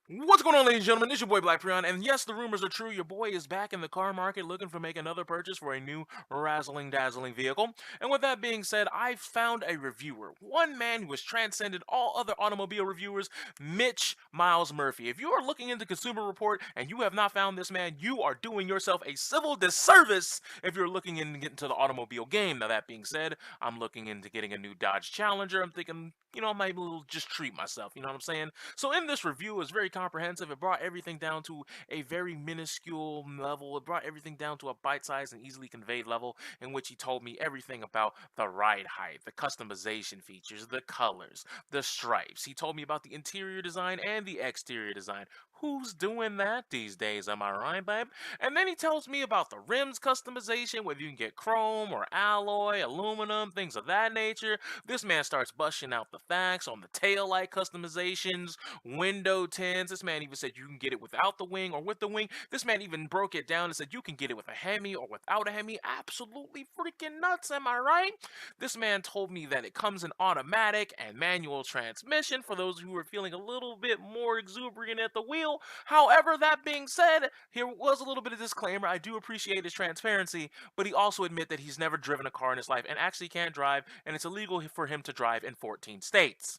What's going on, ladies and gentlemen? It's your boy Black Prion, and yes, the rumors are true. Your boy is back in the car market looking for make another purchase for a new razzling dazzling vehicle. And with that being said, I found a reviewer, one man who has transcended all other automobile reviewers, Mitch Miles Murphy. If you are looking into Consumer Report and you have not found this man, you are doing yourself a civil disservice if you're looking into getting into the automobile game. Now that being said, I'm looking into getting a new Dodge Challenger. I'm thinking, I might just treat myself. You know what I'm saying? So in this review, it was very comprehensive. It brought everything down to a very minuscule level. It brought everything down to a bite-sized and easily conveyed level in which he told me everything about the ride height, the customization features, the colors, the stripes. He told me about the interior design and the exterior design. Who's doing that these days, am I right, babe? And then he tells me about the rims customization, whether you can get chrome or alloy, aluminum, things of that nature. This man starts busting out the facts on the tail light customizations, window tints. This man even said you can get it without the wing or with the wing. This man even broke it down and said you can get it with a Hemi or without a Hemi. Absolutely freaking nuts, am I right? This man told me that it comes in automatic and manual transmission for those who are feeling a little bit more exuberant at the wheel. However, that being said, here was a little bit of disclaimer. I do appreciate his transparency, but he also admit that he's never driven a car in his life and actually can't drive, and it's illegal for him to drive in 14 states.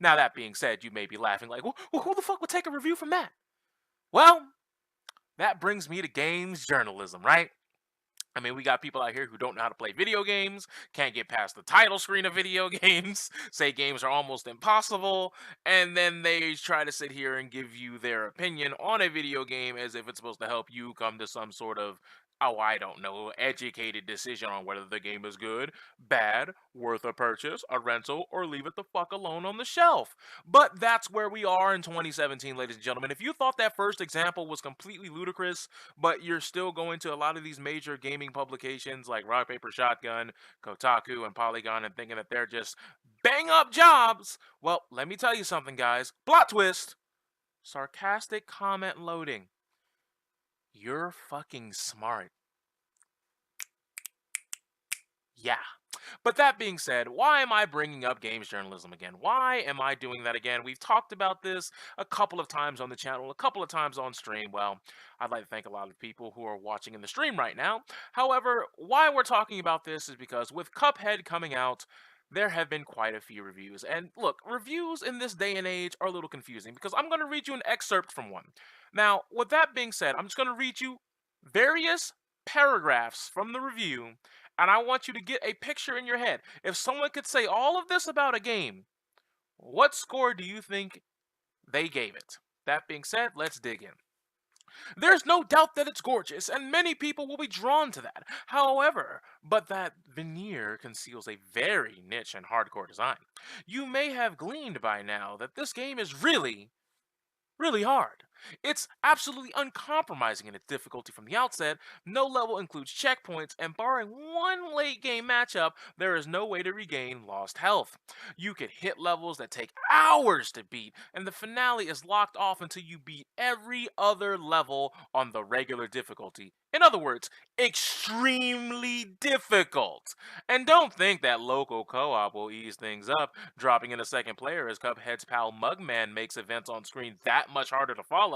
Now, that being said, you may be laughing like, well, who the fuck would take a review from that? Well, that brings me to games journalism, right? I mean, we got people out here who don't know how to play video games, can't get past the title screen of video games, say games are almost impossible, and then they try to sit here and give you their opinion on a video game as if it's supposed to help you come to some sort of, oh, I don't know, educated decision on whether the game is good, bad, worth a purchase, a rental, or leave it the fuck alone on the shelf. But that's where we are in 2017, ladies and gentlemen. If you thought that first example was completely ludicrous, but you're still going to a lot of these major gaming publications like Rock Paper Shotgun, Kotaku, and Polygon and thinking that they're just bang up jobs. Well, let me tell you something, guys. Plot twist. Sarcastic comment loading. You're fucking smart. Yeah. But that being said, why am I bringing up games journalism again? Why am I doing that again? We've talked about this a couple of times on the channel, a couple of times on stream. Well, I'd like to thank a lot of people who are watching in the stream right now. However, why we're talking about this is because with Cuphead coming out, there have been quite a few reviews. And look, reviews in this day and age are a little confusing because I'm going to read you an excerpt from one. Now, with that being said, I'm just going to read you various paragraphs from the review, and I want you to get a picture in your head. If someone could say all of this about a game, what score do you think they gave it? That being said, let's dig in. There's no doubt that it's gorgeous, and many people will be drawn to that. However, but that veneer conceals a very niche and hardcore design. You may have gleaned by now that this game is really hard. It's absolutely uncompromising in its difficulty from the outset. No level includes checkpoints, and barring one late game matchup, there is no way to regain lost health. You could hit levels that take hours to beat, and the finale is locked off until you beat every other level on the regular difficulty. In other words, extremely difficult. And don't think that local co-op will ease things up. Dropping in a second player as Cuphead's pal Mugman makes events on screen that much harder to follow.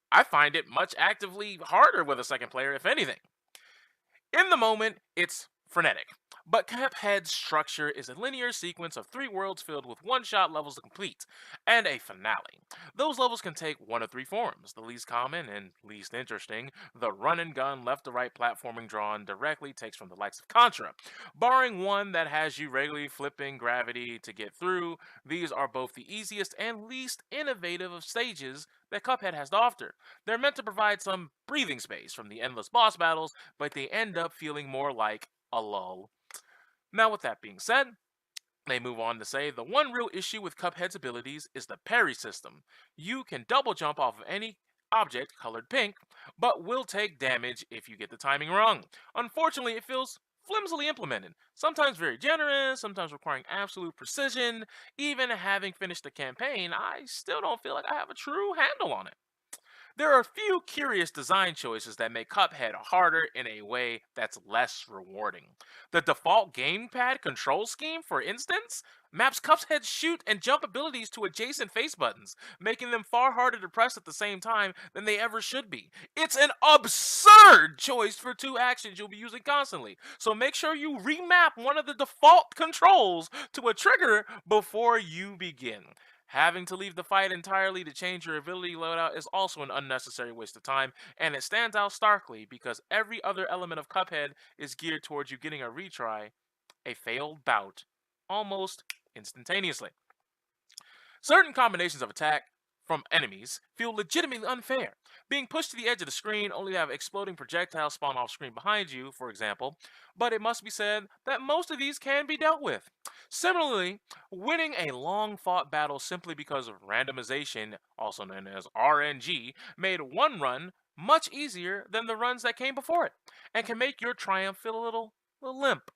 I find it much actively harder with a second player, if anything. In the moment, it's frenetic. But Cuphead's structure is a linear sequence of 3 worlds filled with one-shot levels to complete, and a finale. Those levels can take one of 3 forms. The least common and least interesting, the run-and-gun left-to-right platforming drawn directly takes from the likes of Contra. Barring one that has you regularly flipping gravity to get through, these are both the easiest and least innovative of stages that Cuphead has to offer. They're meant to provide some breathing space from the endless boss battles, but they end up feeling more like a lull. Now, with that being said, they move on to say the one real issue with Cuphead's abilities is the parry system. You can double jump off of any object colored pink, but will take damage if you get the timing wrong. Unfortunately, it feels flimsily implemented, sometimes very generous, sometimes requiring absolute precision. Even having finished the campaign, I still don't feel like I have a true handle on it. There are a few curious design choices that make Cuphead harder in a way that's less rewarding. The default gamepad control scheme, for instance, maps Cuphead's shoot and jump abilities to adjacent face buttons, making them far harder to press at the same time than they ever should be. It's an absurd choice for two actions you'll be using constantly, so make sure you remap one of the default controls to a trigger before you begin. Having to leave the fight entirely to change your ability loadout is also an unnecessary waste of time, and it stands out starkly because every other element of Cuphead is geared towards you getting a retry, a failed bout, almost instantaneously. Certain combinations of attack from enemies feel legitimately unfair. Being pushed to the edge of the screen only to have exploding projectiles spawn off screen behind you, for example, but it must be said that most of these can be dealt with. Similarly, winning a long fought battle simply because of randomization, also known as RNG, made one run much easier than the runs that came before it, and can make your triumph feel a little limp.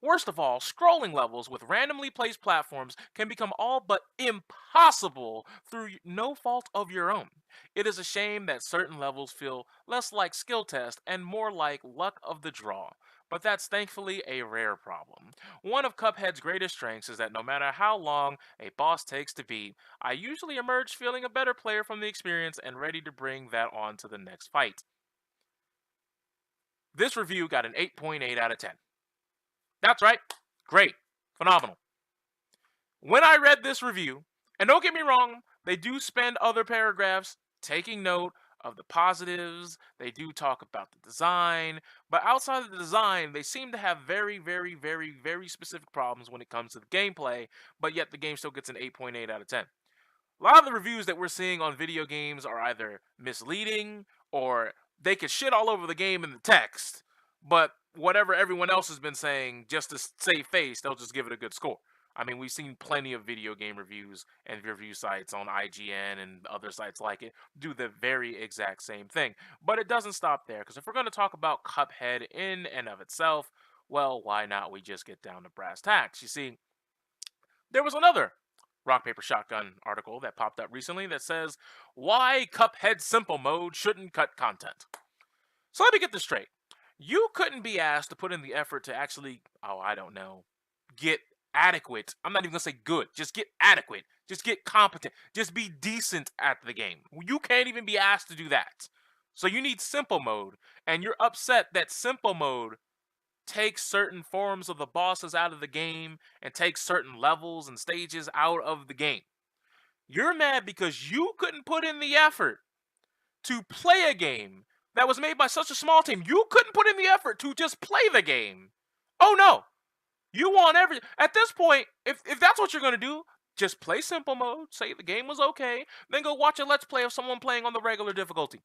Worst of all, scrolling levels with randomly placed platforms can become all but impossible through no fault of your own. It is a shame that certain levels feel less like skill test and more like luck of the draw, but that's thankfully a rare problem. One of Cuphead's greatest strengths is that no matter how long a boss takes to beat, I usually emerge feeling a better player from the experience and ready to bring that on to the next fight. This review got an 8.8 out of 10. That's right. Great. Phenomenal. When I read this review, and don't get me wrong, they do spend other paragraphs taking note of the positives. They do talk about the design. But outside of the design, they seem to have very, very, very, very specific problems when it comes to the gameplay. But yet the game still gets an 8.8 out of 10. A lot of the reviews that we're seeing on video games are either misleading or they could shit all over the game in the text, but whatever everyone else has been saying, just to save face, they'll just give it a good score. I mean, we've seen plenty of video game reviews and review sites on IGN and other sites like it do the very exact same thing. But it doesn't stop there, because if we're going to talk about Cuphead in and of itself, well, why not we just get down to brass tacks? You see, there was another Rock Paper Shotgun article that popped up recently that says why Cuphead Simple Mode shouldn't cut content. So let me get this straight. You couldn't be asked to put in the effort to actually, oh, I don't know, get adequate. I'm not even going to say good. Just get adequate. Just get competent. Just be decent at the game. You can't even be asked to do that. So you need simple mode, and you're upset that simple mode takes certain forms of the bosses out of the game and takes certain levels and stages out of the game. You're mad because you couldn't put in the effort to play a game that was made by such a small team. You couldn't put in the effort to just play the game. Oh no. You want everything. At this point, if that's what you're going to do, just play simple mode, say the game was okay, then go watch a let's play of someone playing on the regular difficulty.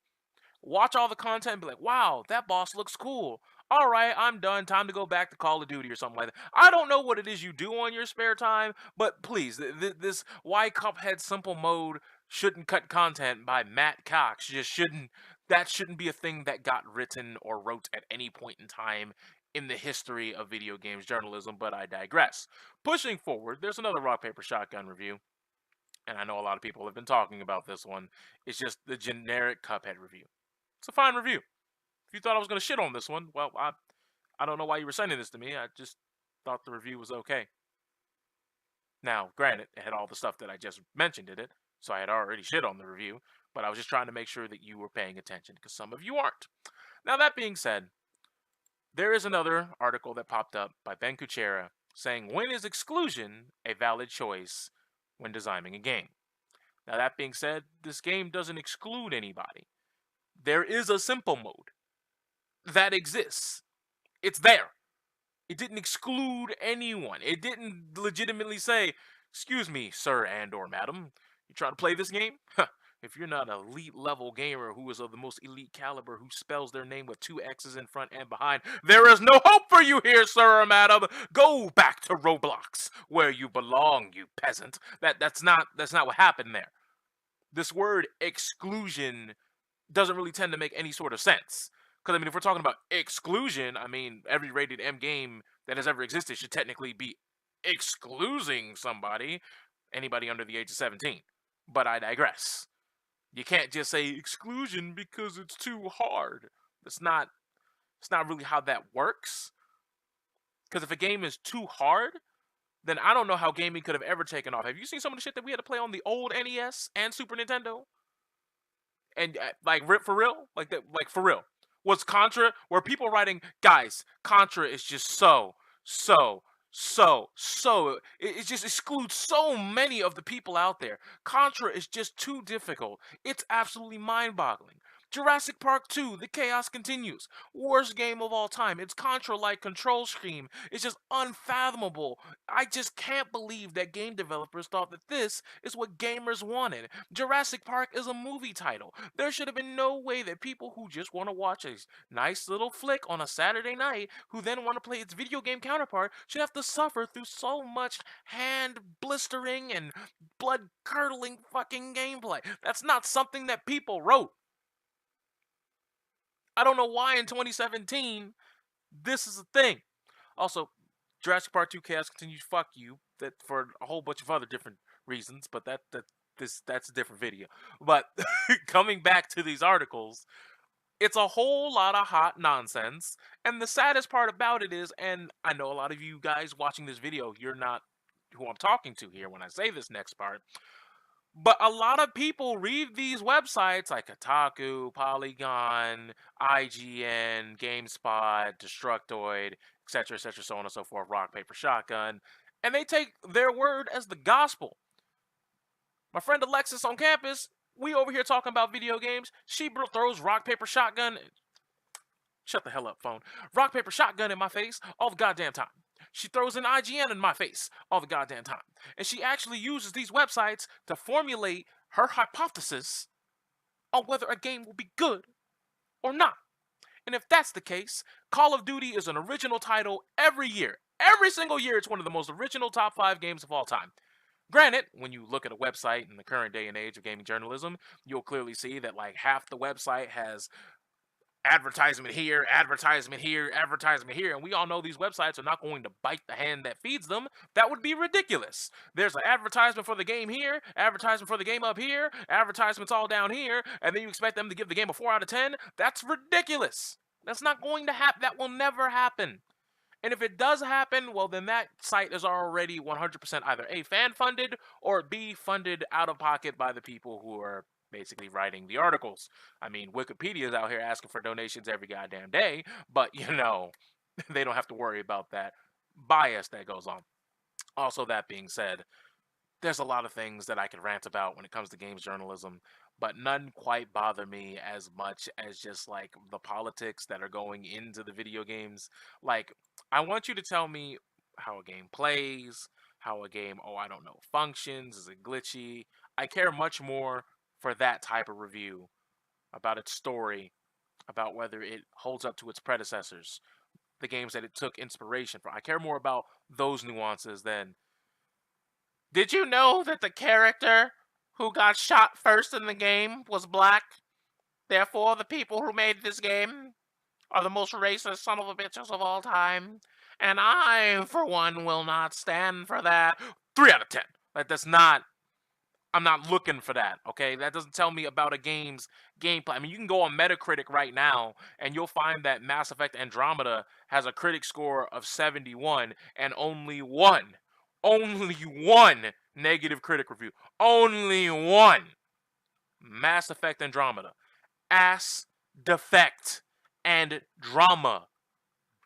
Watch all the content and be like, wow, that boss looks cool. All right, I'm done. Time to go back to Call of Duty or something like that. I don't know what it is you do on your spare time, but please, this why Cuphead Simple Mode shouldn't cut content by Matt Cox just shouldn't. That shouldn't be a thing that got written or wrote at any point in time in the history of video games journalism, but I digress. Pushing forward, there's another Rock Paper Shotgun review, and I know a lot of people have been talking about this one. It's just the generic Cuphead review. It's a fine review. If you thought I was going to shit on this one, well, I don't know why you were sending this to me. I just thought the review was okay. Now, granted, it had all the stuff that I just mentioned in it, so I had already shit on the review, but I was just trying to make sure that you were paying attention, because some of you aren't. Now, that being said, there is another article that popped up by Ben Kuchera saying, when is exclusion a valid choice when designing a game? Now, that being said, this game doesn't exclude anybody. There is a simple mode that exists. It's there. It didn't exclude anyone. It didn't legitimately say, excuse me, sir and or madam, you trying to play this game? If you're not an elite level gamer who is of the most elite caliber, who spells their name with 2 X's in front and behind, there is no hope for you here, sir or madam. Go back to Roblox, where you belong, you peasant. That's not what happened there. This word exclusion doesn't really tend to make any sort of sense. Because, I mean, if we're talking about exclusion, I mean, every rated M game that has ever existed should technically be excluding somebody, anybody under the age of 17. But I digress. You can't just say exclusion because it's too hard. It's not really how that works. Because if a game is too hard, then I don't know how gaming could have ever taken off. Have you seen some of the shit that we had to play on the old NES and Super Nintendo? And like for real, like that, like for real, was Contra? Were people writing, guys? Contra is just so. It just excludes so many of the people out there. Contra is just too difficult. It's absolutely mind-boggling. Jurassic Park 2, The Chaos Continues. Worst game of all time. It's Contra-like control scheme. It's just unfathomable. I just can't believe that game developers thought that this is what gamers wanted. Jurassic Park is a movie title. There should have been no way that people who just want to watch a nice little flick on a Saturday night, who then want to play its video game counterpart, should have to suffer through so much hand blistering and blood curdling fucking gameplay. That's not something that people wrote. I don't know why in 2017 this is a thing. Also, Jurassic Park 2 Chaos Continues, fuck you. That for a whole bunch of other different reasons, but that's a different video. But coming back to these articles, it's a whole lot of hot nonsense. And the saddest part about it is, and I know a lot of you guys watching this video, you're not who I'm talking to here when I say this next part. But a lot of people read these websites like Kotaku, Polygon, IGN, GameSpot, Destructoid, etc., so on and so forth, Rock, Paper, Shotgun, and they take their word as the gospel. My friend Alexis on campus, we over here talking about video games. She throws Rock, Paper, Shotgun. Shut the hell up, phone. Rock, Paper, Shotgun in my face all the goddamn time. She throws an IGN in my face all the goddamn time. And she actually uses these websites to formulate her hypothesis on whether a game will be good or not. And if that's the case, Call of Duty is an original title every year. Every single year, it's one of the most original top 5 games of all time. Granted, when you look at a website in the current day and age of gaming journalism, you'll clearly see that like half the website has advertisement here, advertisement here, advertisement here, and we all know these websites are not going to bite the hand that feeds them. That would be ridiculous. There's an advertisement for the game here, advertisement for the game up here, advertisements all down here, and then you expect them to give the game a 4 out of 10? That's ridiculous. That's not going to happen. That will never happen. And if it does happen, well, then that site is already 100% either A, fan-funded, or B, funded out of pocket by the people who are basically writing the articles. I mean, Wikipedia's out here asking for donations every goddamn day, but, you know, they don't have to worry about that bias that goes on. Also, that being said, there's a lot of things that I could rant about when it comes to games journalism, but none quite bother me as much as just like the politics that are going into the video games. Like, I want you to tell me how a game plays, how a game, oh, I don't know, functions, is it glitchy? I care much more for that type of review about its story, about whether it holds up to its predecessors, the games that it took inspiration from. I care more about those nuances than, did you know that the character who got shot first in the game was black? Therefore, the people who made this game are the most racist son of a bitches of all time. And I, for one, will not stand for that. 3 out of 10. Like, that's not, I'm not looking for that, okay? That doesn't tell me about a game's gameplay. I mean, you can go on Metacritic right now, and you'll find that Mass Effect Andromeda has a critic score of 71, and only one negative critic review. Only one. Mass Effect Andromeda. Ass, defect, and drama.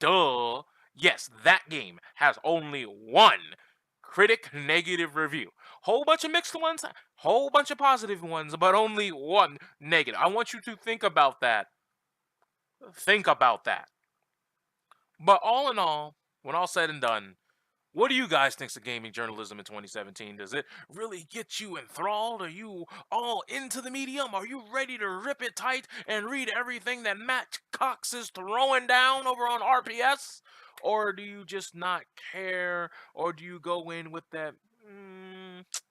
Duh. Yes, that game has only one critic negative review. Whole bunch of mixed ones, whole bunch of positive ones, but only one negative. I want you to think about that. Think about that. But all in all, when all said and done, what do you guys think of gaming journalism in 2017? Does it really get you enthralled? Are you all into the medium? Are you ready to rip it tight and read everything that Matt Cox is throwing down over on RPS? Or do you just not care? Or do you go in with that,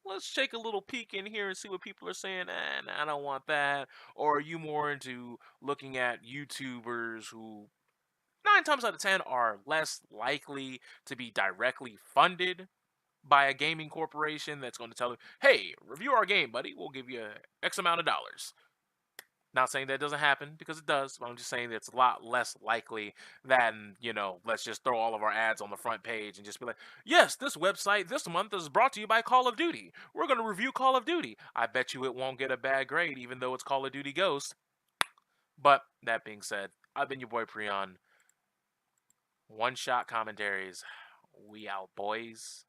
let's take a little peek in here and see what people are saying? I don't want that. Or are you more into looking at YouTubers who 9 times out of 10 are less likely to be directly funded by a gaming corporation that's going to tell them, hey, review our game, buddy. We'll give you X amount of dollars. Not saying that doesn't happen because it does, but I'm just saying that it's a lot less likely than, let's just throw all of our ads on the front page and just be like, yes, this website this month is brought to you by Call of Duty. We're going to review Call of Duty. I bet you it won't get a bad grade, even though it's Call of Duty Ghost. But that being said, I've been your boy Prion. One shot commentaries. We out, boys.